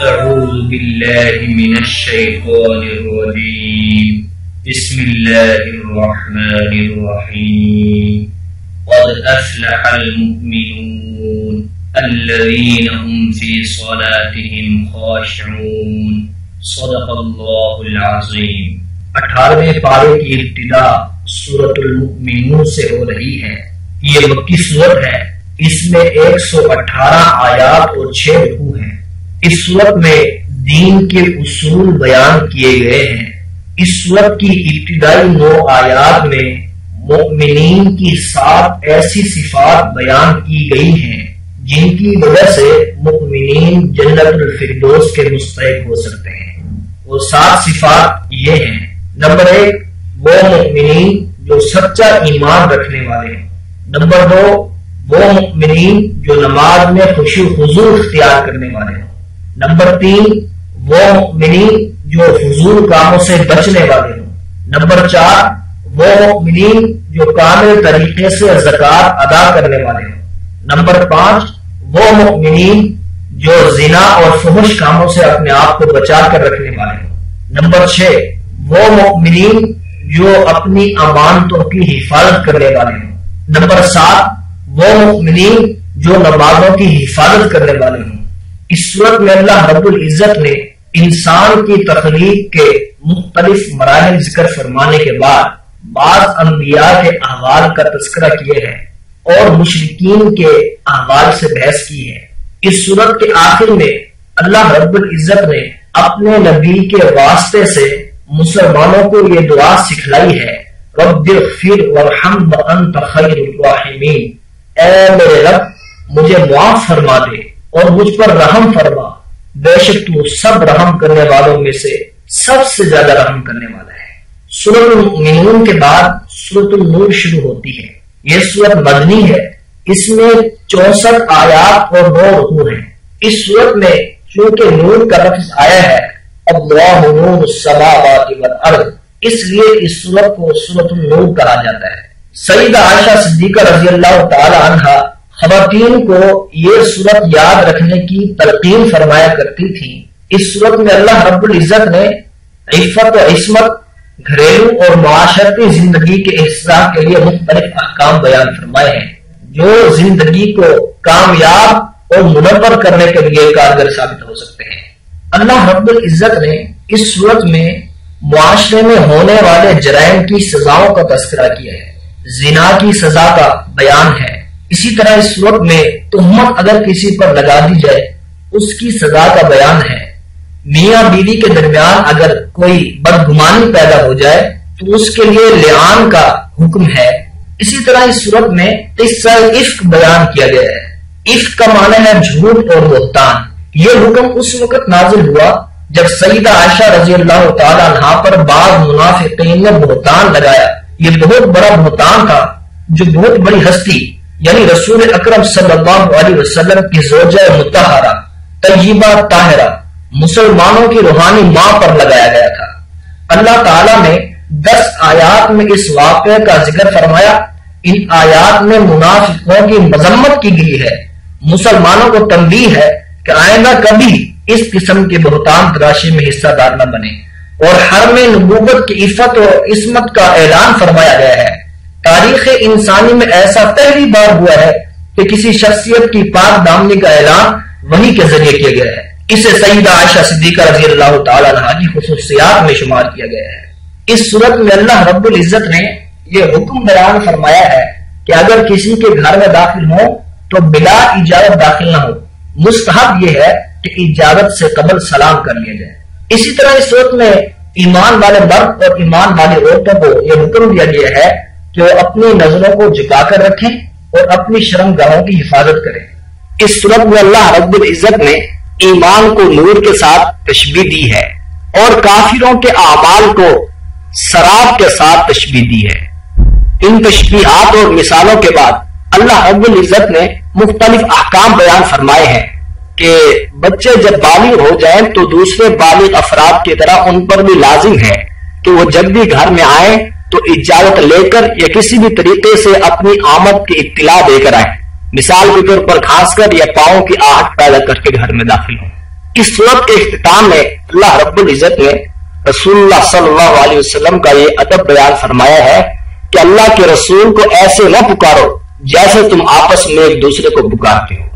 أعوذ بالله من الشيطان الرجيم بسم الله الرحمن الرحيم قد أفلح المؤمنون الذين هم في صلاتهم خاشعون صدق اللہ العظیم۔ 18ویں پارے کی ابتدا سورۃ المؤمنون سے ہو رہی ہے۔ یہ مکی سورت ہے۔ اس میں 118 آیات اور 6 رکوع ہیں۔ اس سورت میں دین کے اصول بیان کیے گئے ہیں۔ اس سورت کی ابتدائی 9 آیات میں مؤمنین کی 7 ایسی صفات بیان کی گئی ہیں جن کی وجہ سے مؤمنین جنت الفردوس کے مستحق ہو سکتے ہیں۔ وہ 7 صفات یہ ہیں۔ نمبر 1، وہ مؤمنین جو سچا ایمان رکھنے والے ہیں۔ نمبر 2، وہ مؤمنین جو نماز میں خشوع و خضوع اختیار کرنے والے ہیں۔ نمبر 3، وہ مؤمنین جو فضول کاموں سے بچنے والے ہوں۔ نمبر 4، وہ مؤمنین جو کامل طریقے سے زکوٰۃ ادا کرنے والے ہوں۔ نمبر 5، وہ مؤمنین جو زنا اور فحش کاموں سے اپنے آپ کو بچا کر رکھنے والے ہوں۔ نمبر 6، وہ مؤمنین جو اپنی امانتوں کی حفاظت کرنے والے ہوں۔ نمبر 7، وہ مؤمنین جو نمازوں کی حفاظت کرنے والے ہوں۔ اس صورت میں اللہ رب العزت نے انسان کی تخلیق کے مختلف مراحل ذکر فرمانے کے بعد بعض انبیاء کے احوال کا تذکرہ کیے ہے اور مشرکین کے احوال سے بحث کی ہے۔ اس صورت کے آخر میں اللہ رب العزت نے اپنے نبی کے واسطے سے مسلمانوں کو یہ دعا سکھلائی ہے، رب اغفر وارحم وانت خیر الراحمین، اے میرے رب مجھے معاف فرما دے اور مجھ پر رحم فرما، بے شک تو سب رحم کرنے والوں میں سے سب سے زیادہ رحم کرنے والا ہے۔ سورۃ المؤمنون کے بعد سورۃ النور شروع ہوتی ہے۔ یہ سورت مدنی ہے۔ اس میں 64 آیات اور 9 رکوع ہیں۔ اس سورت میں چونکہ نور کا لفظ آیا ہے، اللہ نور السماوات والارض، اس لیے اس سورت کو سورۃ النور کہا جاتا ہے۔ سیدہ عائشہ صدیقہ رضی اللہ تعالی عنہا خواتین کو یہ سورت یاد رکھنے کی تلقین فرمایا کرتی تھی۔ اس سورت میں اللہ رب العزت نے عفت و عصمت، گھریلو اور معاشرتی زندگی کے احساس کے لیے مختلف احکام بیان فرمائے ہیں جو زندگی کو کامیاب اور منور کرنے کے لیے کارگر ثابت ہو سکتے ہیں۔ اللہ رب العزت نے اس سورت میں معاشرے میں ہونے والے جرائم کی سزاؤں کا تذکرہ کیا ہے۔ زنا کی سزا کا بیان ہے۔ اسی طرح اس سورت میں تہمت اگر کسی پر لگا دی جائے اس کی سزا کا بیان ہے۔ میاں بیوی کے درمیان اگر کوئی بدگمانی پیدا ہو جائے تو اس کے لیے لعان کا حکم ہے۔ اسی طرح اس سورت میں قصہ عفق بیان کیا گیا ہے۔ عفق کا معنی ہے جھوٹ اور بہتان۔ یہ حکم اس وقت نازل ہوا جب سیدہ عائشہ رضی اللہ تعالی عنہا پر بعض منافقین نے بہتان لگایا۔ یہ بہت بڑا بہتان تھا جو بہت بڑی ہستی یعنی رسول اکرم صلی اللہ علیہ وسلم کی زوجہ مطہرہ طیبہ طاہرہ مسلمانوں کی روحانی ماں پر لگایا گیا تھا۔ اللہ تعالیٰ نے 10 آیات میں اس واقعے کا ذکر فرمایا۔ ان آیات میں منافقوں کی مذمت کی گئی ہے۔ مسلمانوں کو تنبیہ ہے کہ آئندہ کبھی اس قسم کے بہتان تراشی میں حصہ دار نہ بنے، اور حرم نبوت کی عفت و عصمت کا اعلان فرمایا گیا ہے۔ تاریخ انسانی میں ایسا پہلی بار ہوا ہے کہ کسی شخصیت کی پاک دامنی کا اعلان وحی کے ذریعے کیا گیا ہے۔ اسے سیدہ عائشہ صدیقہ رضی اللہ تعالی عنہا کی خصوصیات میں شمار کیا گیا ہے۔ اس صورت میں اللہ رب العزت نے یہ حکم بیان فرمایا ہے کہ اگر کسی کے گھر میں داخل ہو تو بلا اجازت داخل نہ ہو۔ مستحب یہ ہے کہ اجازت سے قبل سلام کر لیا جائے۔ اسی طرح اس صورت میں ایمان والے مرد اور ایمان والی عورتوں کو یہ حکم دیا گیا ہے کہ وہ اپنی نظروں کو جھکا کر رکھیں اور اپنی شرم گاہوں کی حفاظت کریں۔ اس صورت میں اللہ رب العزت نے ایمان کو نور کے ساتھ تشبیہ دی ہے اور کافروں کے اعمال کو سراب کے ساتھ تشبیہ دی ہے۔ ان تشبیہات اور مثالوں کے بعد اللہ رب العزت نے مختلف احکام بیان فرمائے ہیں کہ بچے جب بالغ ہو جائیں تو دوسرے بالغ افراد کی طرح ان پر بھی لازم ہے کہ وہ جب بھی گھر میں آئیں تو اجازت لے کر یا کسی بھی طریقے سے اپنی آمد کی اطلاع دے کر آئیں۔ مثال کے طور پر کھانس کر یا پاؤں کی آہٹ پیدا کر کے گھر میں داخل ہوں۔ اس صورت کے اختتام میں اللہ رب العزت نے رسول اللہ صلی اللہ علیہ وسلم کا یہ ادب بیان فرمایا ہے کہ اللہ کے رسول کو ایسے نہ پکارو جیسے تم آپس میں ایک دوسرے کو پکارتے ہو۔